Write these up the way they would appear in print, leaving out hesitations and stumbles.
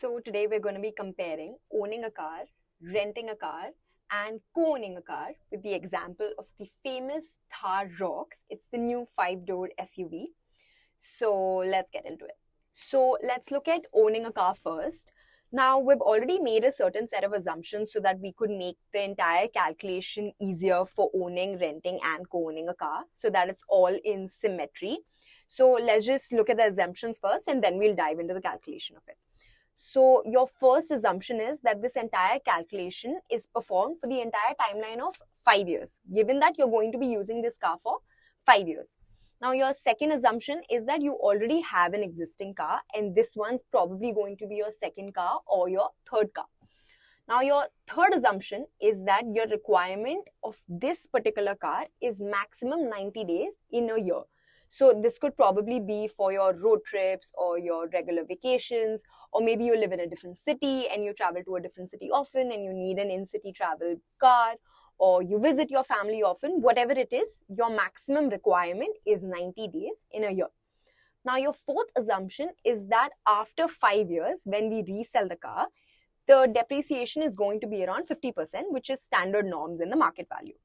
So today we're going to be comparing owning a car, renting a car, and co-owning a car with the example of the famous Thar Roxx. It's the new 5-door SUV. So let's get into it. So let's look at owning a car first. Now we've already made a certain set of assumptions so that we could make the entire calculation easier for owning, renting, and co-owning a car so that it's all in symmetry. So let's just look at the assumptions first and then we'll dive into the calculation of it. So your first assumption is that this entire calculation is performed for the entire timeline of 5 years, given that you're going to be using this car for 5 years. Now your second assumption is that you already have an existing car and this one's probably going to be your second car or your third car. Now your third assumption is that your requirement of this particular car is maximum 90 days in a year. So this could probably be for your road trips or your regular vacations, or maybe you live in a different city and you travel to a different city often and you need an in-city travel car, or you visit your family often. Whatever it is, your maximum requirement is 90 days in a year. Now your fourth assumption is that after 5 years, when we resell the car, the depreciation is going to be around 50%, which is standard norms in the market value.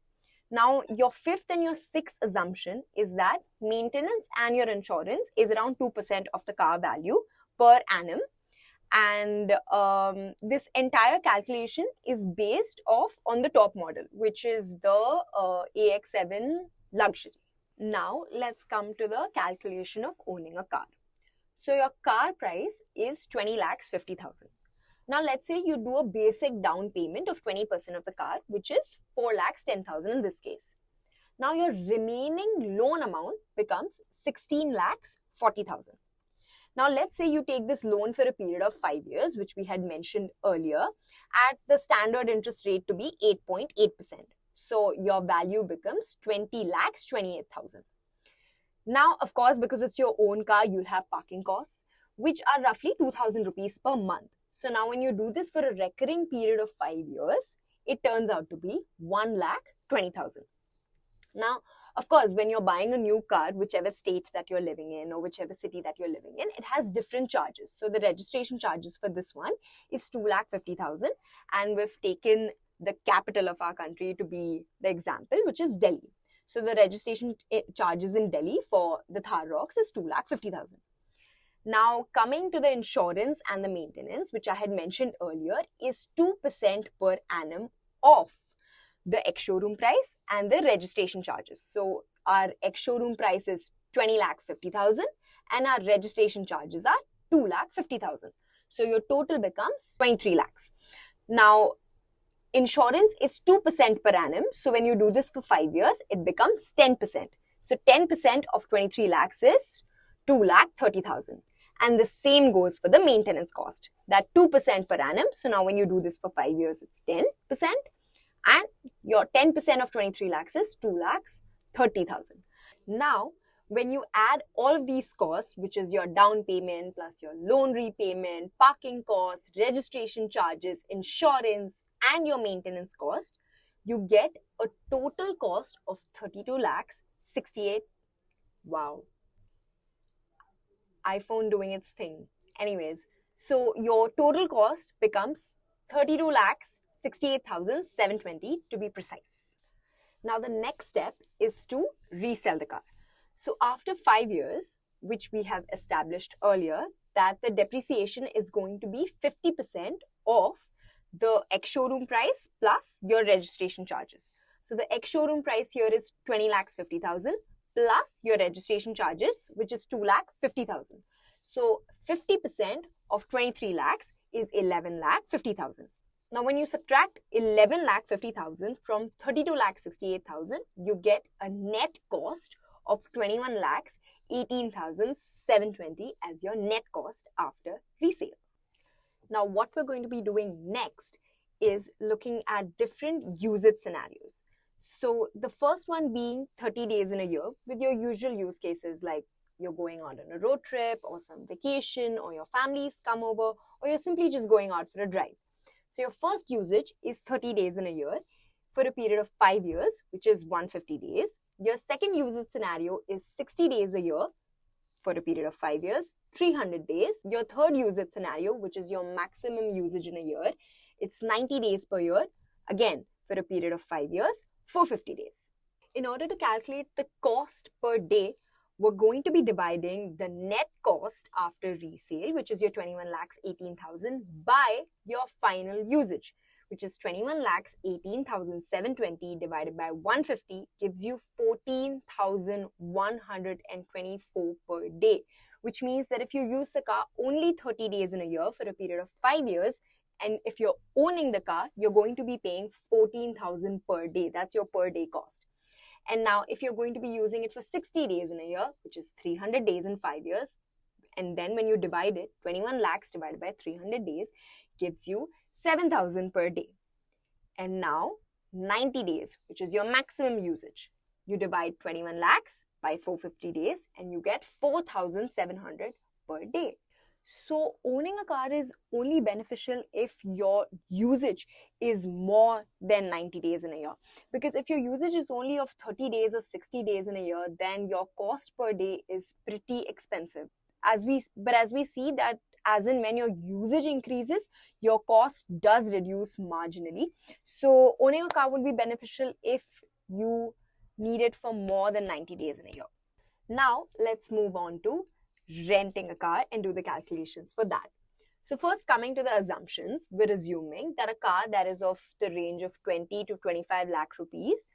Now, your fifth and your sixth assumption is that maintenance and your insurance is around 2% of the car value per annum. And this entire calculation is based on the top model, which is the AX7 luxury. Now, let's come to the calculation of owning a car. So, your car price is 20,50,000. Now, let's say you do a basic down payment of 20% of the car, which is 4,10,000 in this case. Now, your remaining loan amount becomes 16,40,000. Now, let's say you take this loan for a period of 5 years, which we had mentioned earlier, at the standard interest rate to be 8.8%. So, your value becomes 20,28,000. Now, of course, because it's your own car, you'll have parking costs, which are roughly 2,000 rupees per month. So now when you do this for a recurring period of 5 years, it turns out to be 1,20,000. Now, of course, when you're buying a new car, whichever state that you're living in or whichever city that you're living in, it has different charges. So the registration charges for this one is 2,50,000, and we've taken the capital of our country to be the example, which is Delhi. So the registration charges in Delhi for the Thar Roxx is 2,50,000. Now, coming to the insurance and the maintenance, which I had mentioned earlier, is 2% per annum of the ex-showroom price and the registration charges. So, our ex-showroom price is 20,50,000 and our registration charges are 2,50,000. So, your total becomes 23 lakhs. Now, insurance is 2% per annum. So, when you do this for 5 years, it becomes 10%. So, 10% of 23 lakhs is 2,30,000. And the same goes for the maintenance cost, that 2% per annum. So now when you do this for 5 years, it's 10%. And your 10% of 23 lakhs is 2,30,000. Now, when you add all of these costs, which is your down payment plus your loan repayment, parking costs, registration charges, insurance, and your maintenance cost, you get a total cost of 32,68,000. Wow. iPhone doing its thing. Anyways, so your total cost becomes 32,68,720 to be precise. Now the next step is to resell the car. So after 5 years, which we have established earlier, that the depreciation is going to be 50% of the ex-showroom price plus your registration charges. So the ex-showroom price here is 20,50,000. Plus your registration charges, which is 2,50,000. So 50% of 23 lakhs is 11,50,000. Now when you subtract 11,50,000 from 32,68,000, you get a net cost of 21,18,720 as your net cost after resale. Now what we're going to be doing next is looking at different usage scenarios. So the first one being 30 days in a year with your usual use cases like you're going out on a road trip or some vacation or your family's come over or you're simply just going out for a drive. So your first usage is 30 days in a year for a period of 5 years, which is 150 days. Your second usage scenario is 60 days a year for a period of 5 years, 300 days. Your third usage scenario, which is your maximum usage in a year, it's 90 days per year, again for a period of 5 years, 450 days. In order to calculate the cost per day, we're going to be dividing the net cost after resale, which is your 21 lakhs 18,000, by your final usage, which is 21 lakhs 18,720 divided by 150 gives you 14,124 per day, which means that if you use the car only 30 days in a year for a period of 5 years, and if you're owning the car, you're going to be paying 14,000 per day. That's your per day cost. And now if you're going to be using it for 60 days in a year, which is 300 days in 5 years, and then when you divide it, 21 lakhs divided by 300 days gives you 7,000 per day. And now 90 days, which is your maximum usage. You divide 21 lakhs by 450 days and you get 4,700 per day. So owning a car is only beneficial if your usage is more than 90 days in a year. Because if your usage is only of 30 days or 60 days in a year, then your cost per day is pretty expensive. As we see that as in when your usage increases, your cost does reduce marginally. So owning a car would be beneficial if you need it for more than 90 days in a year. Now let's move on to renting a car and do the calculations for that. So first, coming to the assumptions, we're assuming that a car that is of the range of 20 to 25 lakh rupees,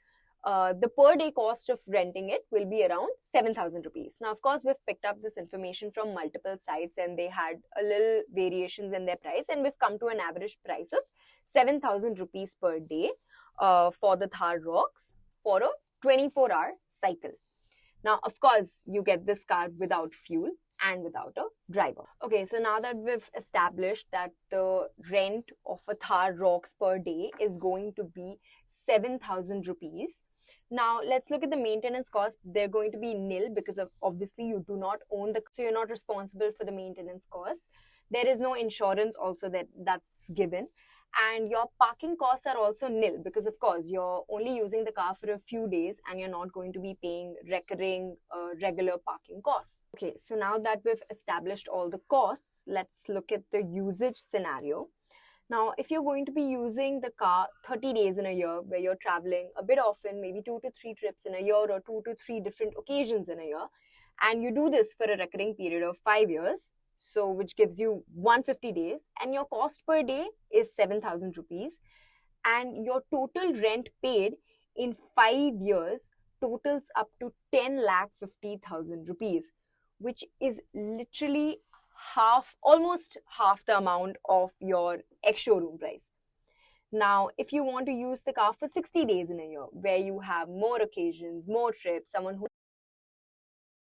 the per day cost of renting it will be around 7,000 rupees. Now, of course, we've picked up this information from multiple sites and they had a little variations in their price, and we've come to an average price of 7,000 rupees per day for the Thar Roxx for a 24-hour cycle. Now, of course, you get this car without fuel and without a driver. Okay, so now that we've established that the rent of a Thar Roxx per day is going to be 7,000 rupees. Now, let's look at the maintenance cost. They're going to be nil because of obviously you do not own the car, so you're not responsible for the maintenance costs. There is no insurance also that's given. And your parking costs are also nil because, of course, you're only using the car for a few days and you're not going to be paying recurring regular parking costs. Okay, so now that we've established all the costs, let's look at the usage scenario. Now, if you're going to be using the car 30 days in a year where you're traveling a bit often, maybe 2 to 3 trips in a year or 2 to 3 different occasions in a year, and you do this for a recurring period of 5 years, so which gives you 150 days, and your cost per day is 7,000 rupees, and your total rent paid in 5 years totals up to 10,50,000 rupees, which is literally almost half the amount of your ex-showroom price. Now, if you want to use the car for 60 days in a year, where you have more occasions, more trips, someone who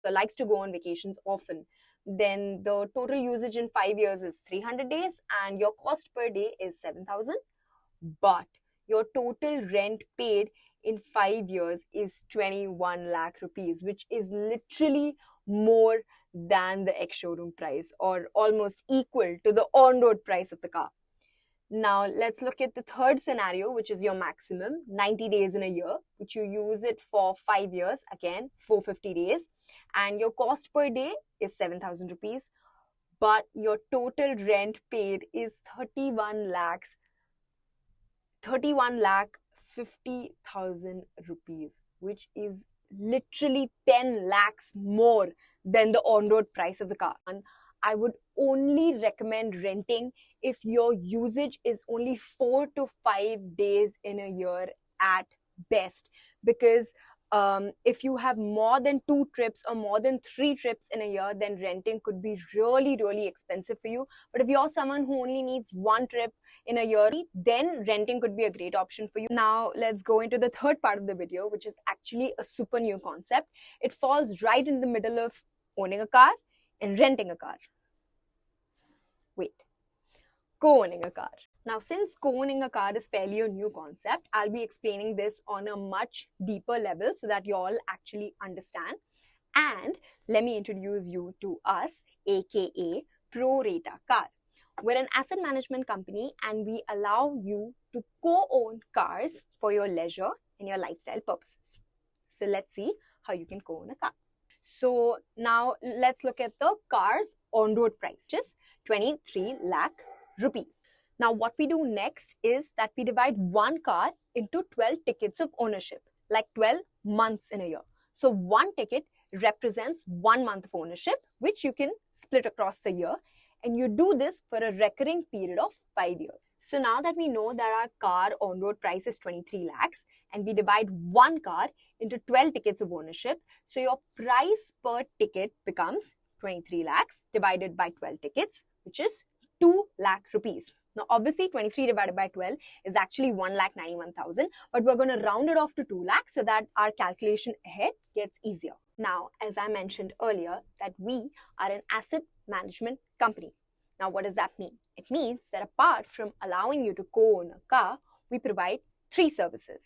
likes to go on vacations often, then the total usage in 5 years is 300 days and your cost per day is 7,000. But your total rent paid in 5 years is 21 lakh rupees, which is literally more than the ex-showroom price or almost equal to the on-road price of the car. Now, let's look at the third scenario, which is your maximum, 90 days in a year, which you use it for 5 years, again, 450 days. And your cost per day is 7,000 rupees, but your total rent paid is 31 lakh 50,000 rupees, which is literally 10 lakhs more than the on-road price of the car. And I would only recommend renting if your usage is only 4 to 5 days in a year at best, because if you have more than 2 trips or more than 3 trips in a year, then renting could be really, really expensive for you. But if you're someone who only needs 1 trip in a year, then renting could be a great option for you. Now, let's go into the third part of the video, which is actually a super new concept. It falls right in the middle of owning a car and renting a car. Wait, co-owning a car. Now, since co-owning a car is fairly a new concept, I'll be explaining this on a much deeper level so that you all actually understand. And let me introduce you to us, aka Proratacar. We're an asset management company and we allow you to co-own cars for your leisure and your lifestyle purposes. So let's see how you can co-own a car. So now let's look at the cars on-road price, which is 23 lakh rupees. Now what we do next is that we divide one car into 12 tickets of ownership, like 12 months in a year. So one ticket represents 1 month of ownership, which you can split across the year, and you do this for a recurring period of 5 years. So now that we know that our car on-road price is 23 lakhs and we divide one car into 12 tickets of ownership, so your price per ticket becomes 23 lakhs divided by 12 tickets, which is 2 lakh rupees. Now obviously 23 divided by 12 is actually 1,91,000, but we're going to round it off to 2 lakhs so that our calculation ahead gets easier. Now, as I mentioned earlier, that we are an asset management company. Now what does that mean? It means that apart from allowing you to co-own a car, we provide 3 services.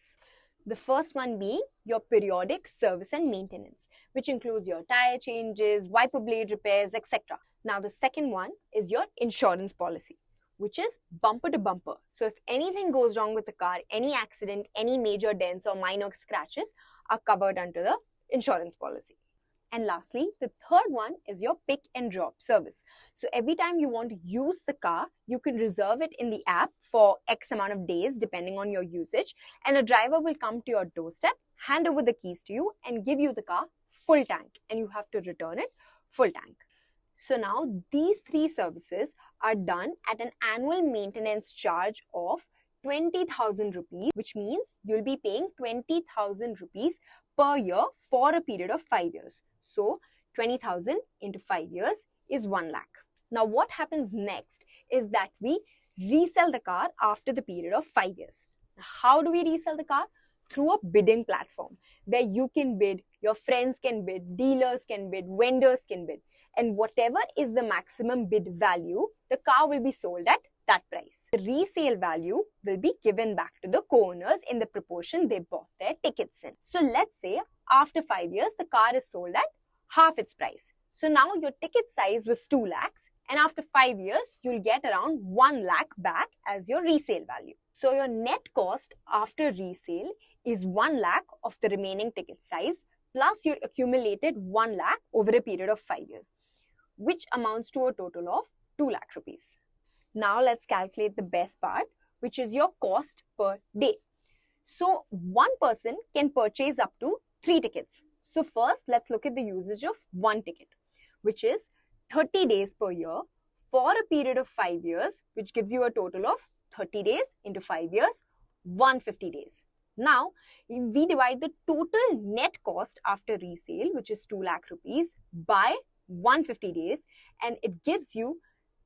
The first one being your periodic service and maintenance, which includes your tire changes, wiper blade repairs, etc. Now the second one is your insurance policy, which is bumper to bumper. So if anything goes wrong with the car, any accident, any major dents or minor scratches are covered under the insurance policy. And lastly, the third one is your pick and drop service. So every time you want to use the car, you can reserve it in the app for X amount of days depending on your usage, and a driver will come to your doorstep, hand over the keys to you and give you the car full tank, and you have to return it full tank. So now these 3 services are done at an annual maintenance charge of 20,000 rupees, which means you'll be paying 20,000 rupees per year for a period of 5 years. So 20,000 into 5 years is 1 lakh. Now what happens next is that we resell the car after the period of 5 years. How do we resell the car? Through a bidding platform where you can bid, your friends can bid, dealers can bid, vendors can bid, and whatever is the maximum bid value, the car will be sold at that price. The resale value will be given back to the co-owners in the proportion they bought their tickets in. So let's say after 5 years, the car is sold at half its price. So now your ticket size was 2 lakhs, and after 5 years, you'll get around 1 lakh back as your resale value. So your net cost after resale is 1 lakh of the remaining ticket size plus your accumulated 1 lakh over a period of 5 years, which amounts to a total of 2 lakh rupees. Now let's calculate the best part, which is your cost per day. So one person can purchase up to 3 tickets. So first, let's look at the usage of 1 ticket, which is 30 days per year for a period of 5 years, which gives you a total of 30 days into 5 years, 150 days. Now, we divide the total net cost after resale, which is 2 lakh rupees, by 150 days, and it gives you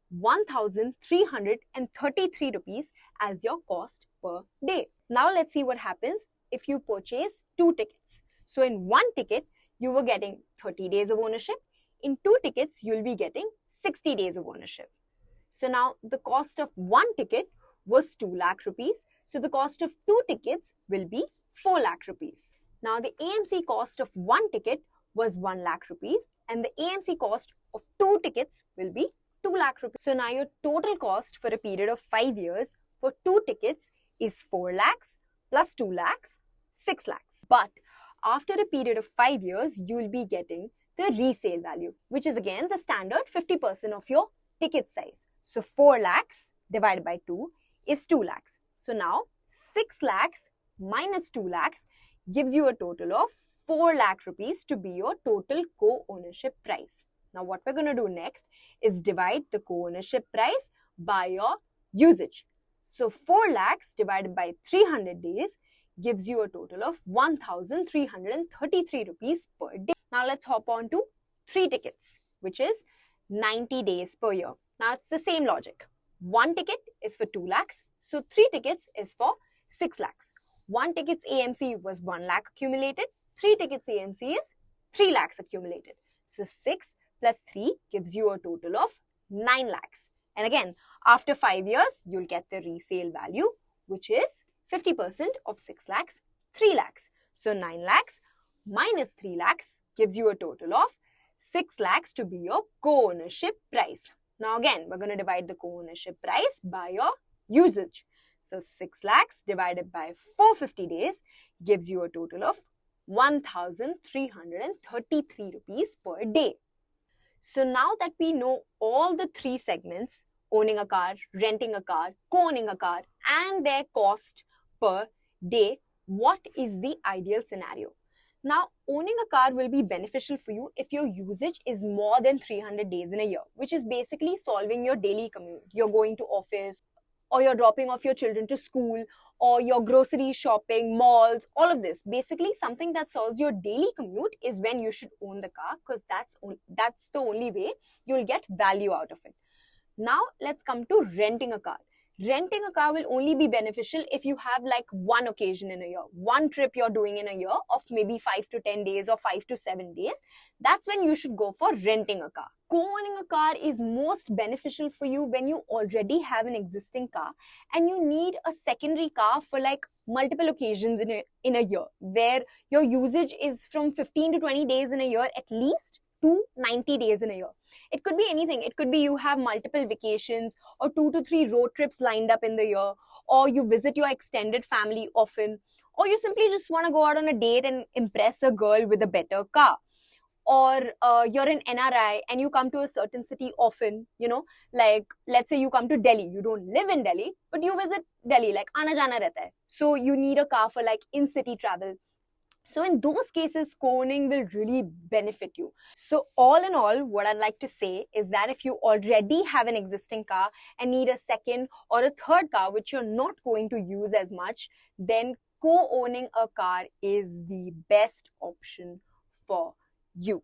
1,333 rupees as your cost per day. Now, let's see what happens if you purchase 2 tickets. So, in 1 ticket, you were getting 30 days of ownership. In 2 tickets, you'll be getting 60 days of ownership. So, now the cost of 1 ticket was 2 lakh rupees. So, the cost of 2 tickets will be 4 lakh rupees. Now, the AMC cost of 1 ticket was 1 lakh rupees, and the AMC cost of 2 tickets will be 2 lakh rupees. So, now your total cost for a period of 5 years for 2 tickets is 4 lakhs plus 2 lakhs, 6 lakhs. But after a period of 5 years, you will be getting the resale value, which is again the standard 50% of your ticket size. So 4 lakhs divided by 2 is 2 lakhs. So now 6 lakhs minus 2 lakhs gives you a total of 4 lakh rupees to be your total co-ownership price. Now what we're going to do next is divide the co-ownership price by your usage. So 4 lakhs divided by 300 days gives you a total of 1,333 rupees per day. Now let's hop on to 3 tickets, which is 90 days per year. Now it's the same logic. 1 ticket is for 2 lakhs. So 3 tickets is for 6 lakhs. 1 ticket's AMC was 1 lakh accumulated. 3 tickets AMC is 3 lakhs accumulated. So 6 plus 3 gives you a total of 9 lakhs. And again, after 5 years, you'll get the resale value, which is 50% of 6 lakhs, 3 lakhs. So 9 lakhs minus 3 lakhs gives you a total of 6 lakhs to be your co-ownership price. Now again, we're going to divide the co-ownership price by your usage. So 6 lakhs divided by 450 days gives you a total of 1,333 rupees per day. So now that we know all the three segments, owning a car, renting a car, co-owning a car, and their cost per day, what is the ideal scenario? Now, owning a car will be beneficial for you if your usage is more than 300 days in a year, which is basically solving your daily commute. You're going to office, or you're dropping off your children to school, or your grocery shopping, malls, all of this. Basically, something that solves your daily commute is when you should own the car, because that's the only way you'll get value out of it. Now, let's come to renting a car. Renting a car will only be beneficial if you have like one occasion in a year, one trip you're doing in a year of maybe 5 to 10 days or 5 to 7 days. That's when you should go for renting a car. Co-owning a car is most beneficial for you when you already have an existing car and you need a secondary car for like multiple occasions in a year, where your usage is from 15 to 20 days in a year at least to 90 days in a year. It could be anything. It could be you have multiple vacations or 2 to 3 road trips lined up in the year, or you visit your extended family often, or you simply just want to go out on a date and impress a girl with a better car. Or you're an NRI and you come to a certain city often, like let's say you come to Delhi. You don't live in Delhi, but you visit Delhi, like aana jana rehta hai. So you need a car for like in-city travel. So in those cases, co-owning will really benefit you. So all in all, what I'd like to say is that if you already have an existing car and need a second or a third car, which you're not going to use as much, then co-owning a car is the best option for you.